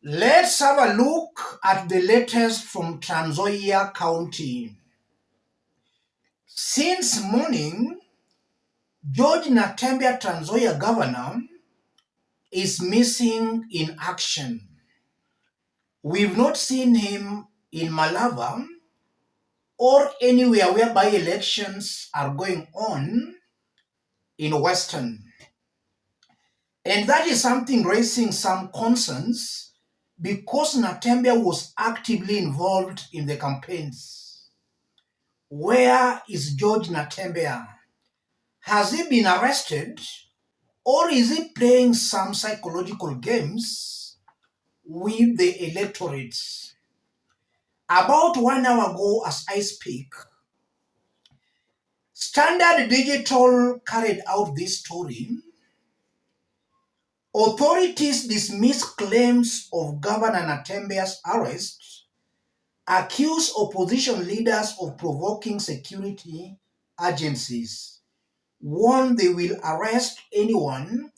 Let's have a look at the latest from Transnzoia County. Since morning, George Natembeya, Transnzoia governor, is missing in action. We've not seen him in Malava or anywhere whereby elections are going on in Western. And that is something raising some concerns because Natembeya was actively involved in the campaigns. Where is George Natembeya? Has he been arrested or is he playing some psychological games with the electorates? About 1 hour ago as I speak, Standard Digital carried out this story. Authorities dismiss claims of Governor Natembeya's arrest, accuse opposition leaders of provoking security agencies, warn they will arrest anyone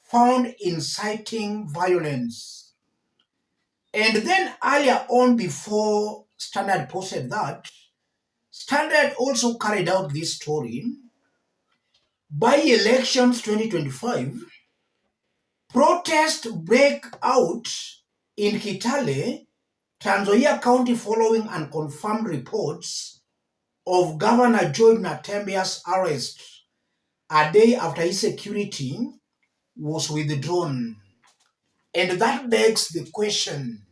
found inciting violence. And then earlier on, before Standard posted that, Standard also carried out this story. By elections 2025, protests break out in Kitale, Transnzoia County following unconfirmed reports of Governor George Natembeya's arrest a day after his security was withdrawn. And that begs the question,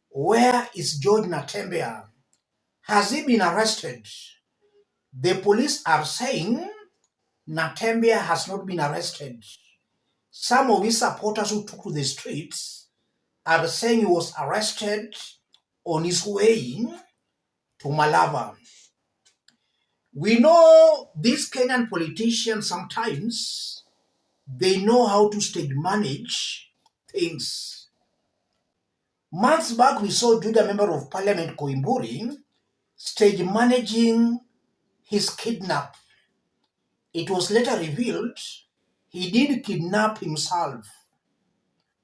where is George Natembeya? Has he been arrested? The police are saying Natembeya has not been arrested. Some of his supporters who took to the streets are saying he was arrested on his way to Malava. We know these Kenyan politicians sometimes, they know how to stage manage things. Months back, we saw Judah Member of Parliament Koimburi stage managing his kidnap. It was later revealed he did kidnap himself.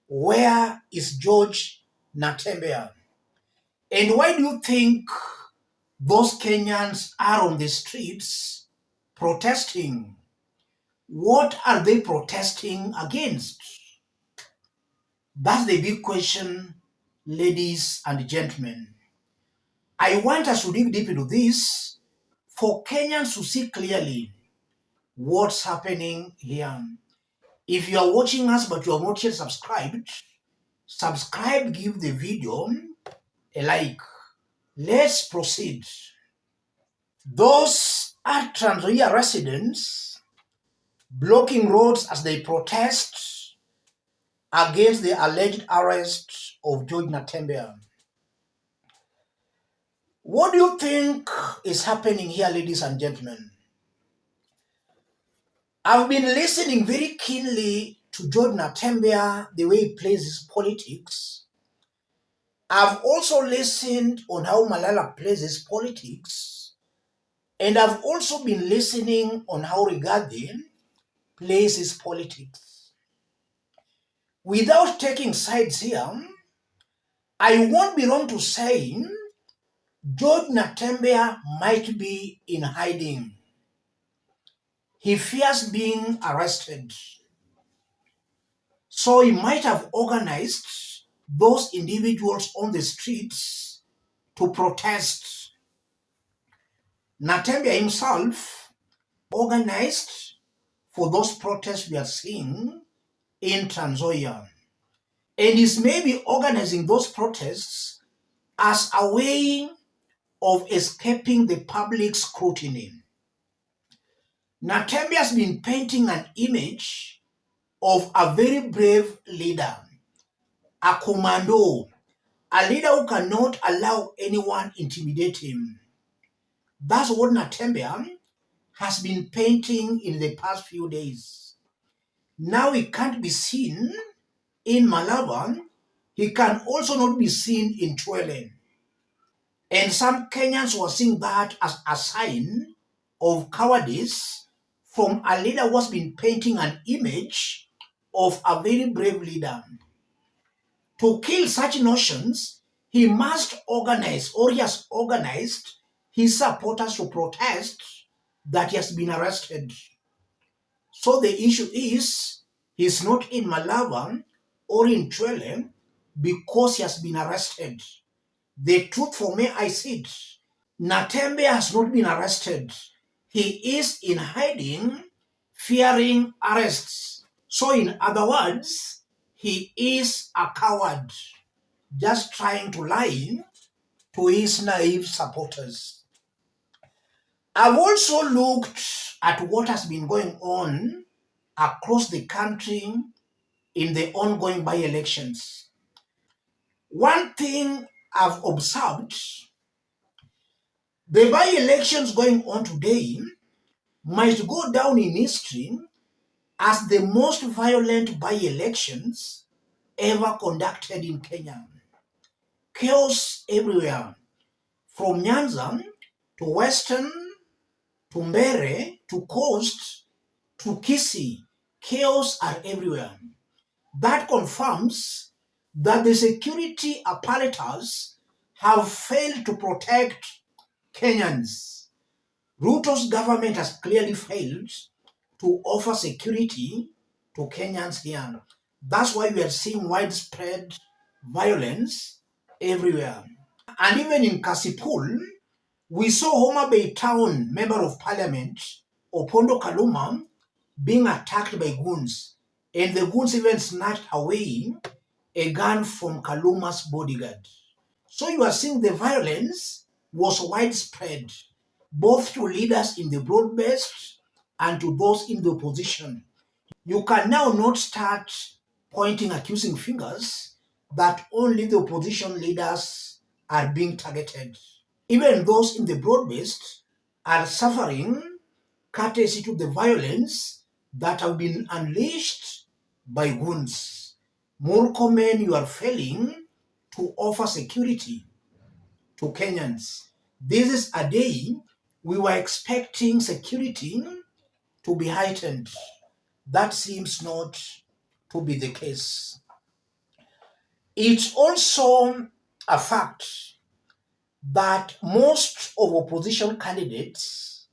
Where is George Natembeya? And why do you think those Kenyans are on the streets protesting? What are they protesting against? That's the big question, ladies and gentlemen. I want us to dig deep into this for Kenyans to see clearly what's happening here. If you are watching us but you have not yet subscribed, subscribe, give the video a like. Let's proceed. Those are Transnzoia residents blocking roads as they protest against the alleged arrest of George Natembeya. What do you think is happening here, ladies and gentlemen? I've been listening very keenly to George Natembeya, the way he plays his politics. I've also listened on how Malala plays his politics. And I've also been listening on how Rigathi plays his politics. Without taking sides here, I won't be wrong to say George Natembeya might be in hiding. He fears being arrested. So he might have organized those individuals on the streets to protest. Natembeya himself organized for those protests we are seeing in Transnzoia. And is maybe organizing those protests as a way of escaping the public scrutiny. Natembeya has been painting an image of a very brave leader, a commando, a leader who cannot allow anyone intimidate him. That's what Natembeya has been painting in the past few days. Now he can't be seen in Malava. He can also not be seen in Chwele. And some Kenyans were seeing that as a sign of cowardice from a leader who has been painting an image of a very brave leader. To kill such notions, he must organize, or he has organized his supporters to protest that he has been arrested. So the issue is, he's not in Malava or in Chwele because he has been arrested. The truth for me, I see it. Natembeya has not been arrested. He is in hiding, fearing arrests. So in other words, he is a coward, just trying to lie to his naive supporters. I've also looked at what has been going on across the country in the ongoing by-elections. One thing I've observed, the by-elections going on today might go down in history as the most violent by-elections ever conducted in Kenya. Chaos everywhere, from Nyanza to Western to Mbere to Coast to Kisii. Chaos are everywhere. That confirms that the security apparatus have failed to protect Kenyans. Ruto's government has clearly failed to offer security to Kenyans here. That's why we are seeing widespread violence everywhere. And even in Kasipul, we saw Homa Bay Town Member of Parliament, Opondo Kaluma, being attacked by goons. And the goons even snatched away a gun from Kaluma's bodyguard. So you are seeing the violence was widespread, both to leaders in the broad-based and to those in the opposition. You can now not start pointing accusing fingers that only the opposition leaders are being targeted. Even those in the broad-based are suffering courtesy to the violence that have been unleashed by goons. Murkomen, you are failing to offer security to Kenyans. This is a day we were expecting security to be heightened. That seems not to be the case. It's also a fact that most of opposition candidates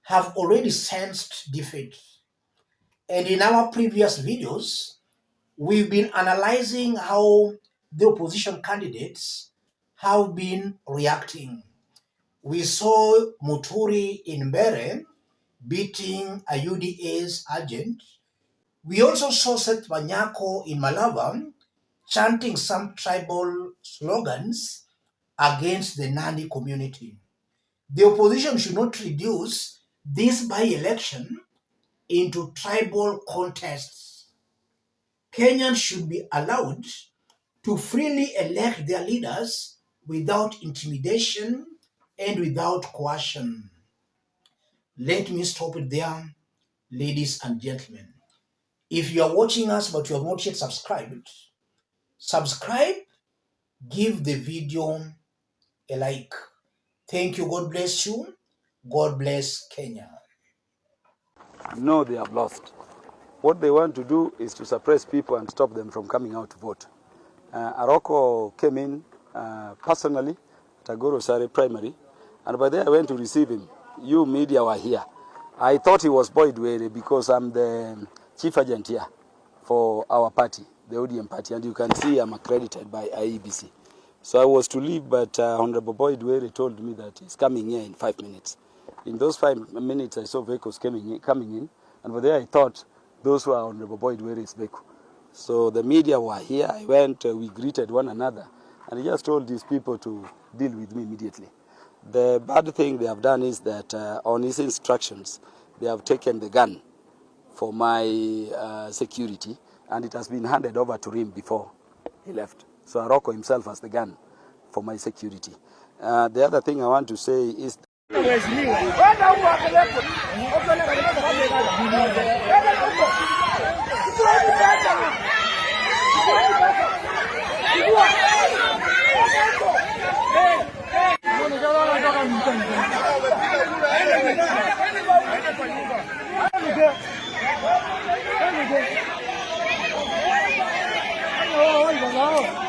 have already sensed defeat. And in our previous videos, we've been analyzing how the opposition candidates have been reacting. We saw Muturi in Mbere beating a UDA's agent. We also saw Seth Wanyako in Malava chanting some tribal slogans against the Nandi community. The opposition should not reduce this by-election into tribal contests. Kenyans should be allowed to freely elect their leaders without intimidation and without coercion. Let me stop it there, ladies and gentlemen. If you are watching us but you have not yet subscribed, subscribe, give the video a like. Thank you. God bless you. God bless Kenya. No, they have lost. What they want to do is to suppress people and stop them from coming out to vote. Aroko came in personally at Agoro Sare Primary, and by there I went to receive him. You media were here. I thought he was Boyd Were because I'm the chief agent here for our party, the ODM party, and you can see I'm accredited by IEBC. So I was to leave, but Honorable Boyd Were told me that he's coming here in 5 minutes. In those 5 minutes, I saw vehicles coming in, and by there I thought those were Honorable Boyd Were's vehicle. So the media were here. I went, we greeted one another, and he just told these people to deal with me immediately. The bad thing they have done is that on his instructions, they have taken the gun for my security, and it has been handed over to him before he left. So Aroko himself has the gun for my security. The other thing I want to say is Oh,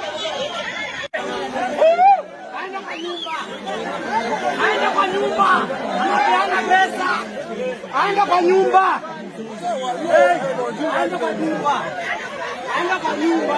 kwa nyumba. Anapeana pesa. Aenda kwa nyumba. Aenda kwa nyumba. Aenda kwa nyumba.